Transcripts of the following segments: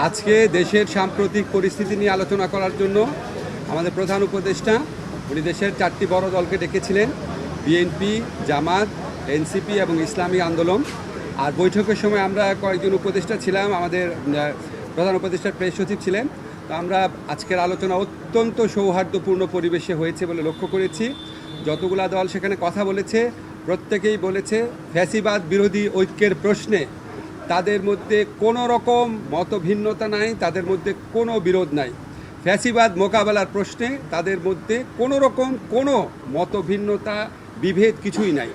আজকে দেশের সাম্প্রতিক পরিস্থিতি নিয়ে আলোচনা করার জন্য আমাদের প্রধান উপদেষ্টা উনি দেশের 4টি বড় দলকে ডেকেছিলেন, বিএনপি, জামাত, এনসিপি এবং ইসলামী আন্দোলন। আর বৈঠকের সময় আমরা কয়েকজন উপদেষ্টা ছিলাম, আমাদের প্রধান উপদেষ্টার প্রেস সচিব ছিলেন। তো আমরা আজকের আলোচনা অত্যন্ত সৌহার্দ্যপূর্ণ পরিবেশে হয়েছে বলে লক্ষ্য করেছি। যতগুলা দল সেখানে কথা বলেছে প্রত্যেকেই বলেছে ফ্যাসিবাদ বিরোধী ঐক্যের প্রশ্নে তাদের মধ্যে কোনো রকম মতভিন্নতা নাই, তাদের মধ্যে কোনো বিরোধ নাই। ফ্যাসিবাদ মোকাবেলার প্রশ্নে তাদের মধ্যে কোনো রকম কোনো মতভিন্নতা বিভেদ কিছুই নাই।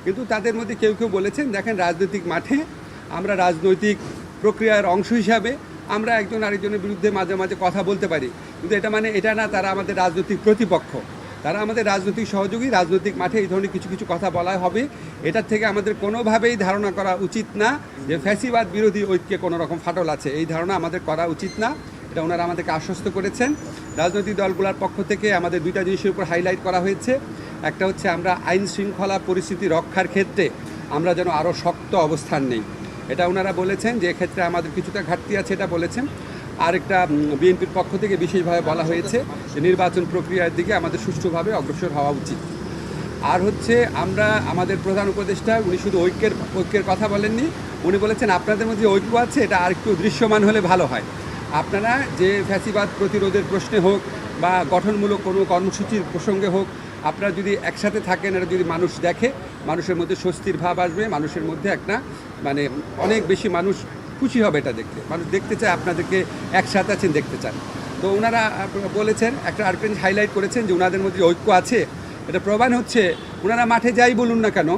কিন্তু তাদের মধ্যে কেউ কেউ বলেছেন, দেখেন রাজনৈতিক মাঠে আমরা রাজনৈতিক প্রক্রিয়ার অংশ হিসাবে আমরা একজন আরেকজনের বিরুদ্ধে মাঝে মাঝে কথা বলতে পারি, কিন্তু এটা না তারা আমাদের রাজনৈতিক প্রতিপক্ষ, তারা আমাদের রাজনৈতিক সহযোগী। রাজনৈতিক মাঠে এই ধরনের কিছু কিছু কথা বলা হবে, এটার থেকে আমাদের কোনোভাবেই ধারণা করা উচিত না যে ফ্যাসিবাদ বিরোধী ঐক্যে কোনো রকম ফাটল আছে। এই ধারণা আমাদের করা উচিত না, এটা ওনারা আমাদেরকে আশ্বস্ত করেছেন। রাজনৈতিক দলগুলোর পক্ষ থেকে আমাদের দুইটা জিনিসের উপর হাইলাইট করা হয়েছে। একটা হচ্ছে আমরা আইন শৃঙ্খলা পরিস্থিতি রক্ষার ক্ষেত্রে আমরা যেন আরও শক্ত অবস্থান নেই, এটা ওনারা বলেছেন যে এক্ষেত্রে আমাদের কিছুটা ঘাটতি আছে, এটা বলেছেন। আরেকটা বিএনপির পক্ষ থেকে বিশেষভাবে বলা হয়েছে যে নির্বাচন প্রক্রিয়ার দিকে আমাদের সুষ্ঠুভাবে অগ্রসর হওয়া উচিত। আর হচ্ছে আমরা আমাদের প্রধান উপদেষ্টা উনি শুধু ঐক্যের কথা বলেননি, উনি বলেছেন আপনাদের মধ্যে ঐক্য আছে, এটা আর একটু দৃশ্যমান হলে ভালো হয়। আপনারা যে ফ্যাসিবাদ প্রতিরোধের প্রশ্নে হোক বা গঠনমূলক কোনো কর্মসূচির প্রসঙ্গে হোক, আপনারা যদি একসাথে থাকেন, এটা যদি মানুষ দেখে, মানুষের মধ্যে স্বস্তির ভাব আসবে, মানুষের মধ্যে একটা অনেক বেশি মানুষ খুশি হবে এটা দেখতে, মানুষ দেখতে চায় আপনাদেরকে একসাথে আছেন, দেখতে চান। তো ওনারা বলেছেন, একটা আরেকটা হাইলাইট করেছেন যে ওনাদের মধ্যে ঐক্য আছে, এটা প্রমাণ হচ্ছে ওনারা মাঠে যাই বলুন না কেন,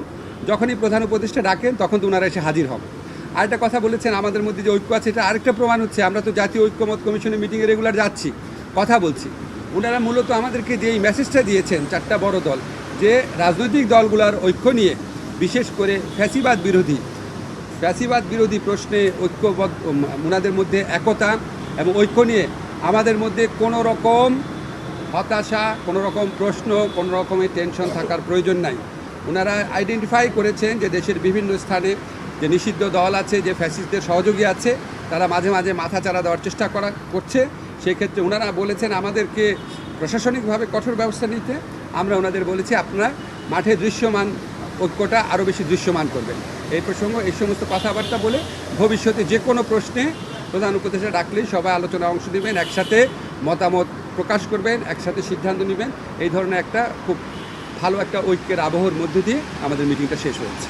যখনই প্রধান উপদেষ্টা ডাকেন তখন তো ওনারা এসে হাজির হন। আরেকটা কথা বলেছেন আমাদের মধ্যে যে ঐক্য আছে, এটা আরেকটা প্রমাণ হচ্ছে আমরা তো জাতীয় ঐক্যমত কমিশনের মিটিংয়ে রেগুলার যাচ্ছি, কথা বলছি। ওনারা মূলত আমাদেরকে যে এই মেসেজটা দিয়েছেন 4টা বড় দল, যে রাজনৈতিক দলগুলোর ঐক্য নিয়ে, বিশেষ করে ফ্যাসিবাদ বিরোধী প্রশ্নে ঐক্যবদ্ধ, ওনাদের মধ্যে একতা এবং ঐক্য নিয়ে আমাদের মধ্যে কোনো রকম হতাশা, কোনো রকম প্রশ্ন, কোনো রকমের টেনশন থাকার প্রয়োজন নাই। ওনারা আইডেন্টিফাই করেছেন যে দেশের বিভিন্ন স্থানে যে নিষিদ্ধ দল আছে, যে ফ্যাসিস্টদের সহযোগী আছে, তারা মাঝে মাঝে মাথা চারা দেওয়ার চেষ্টা করছে। সেই ক্ষেত্রে ওনারা বলেছেন আমাদেরকে প্রশাসনিকভাবে কঠোর ব্যবস্থা নিতে। আমরা ওনাদের বলেছি আপনারা মাঠে দৃশ্যমান ঐক্যটা আরও বেশি দৃশ্যমান করবেন। এই প্রসঙ্গ এই সমস্ত কথাবার্তা বলে ভবিষ্যতে যে কোনো প্রশ্নে প্রধান উপদেষ্টা ডাকলেই সবাই আলোচনায় অংশ নেবেন, একসাথে মতামত প্রকাশ করবেন, একসাথে সিদ্ধান্ত নেবেন। এই ধরনের একটা খুব ভালো একটা ঐক্যের আবহের মধ্যে দিয়ে আমাদের মিটিংটা শেষ হয়েছে।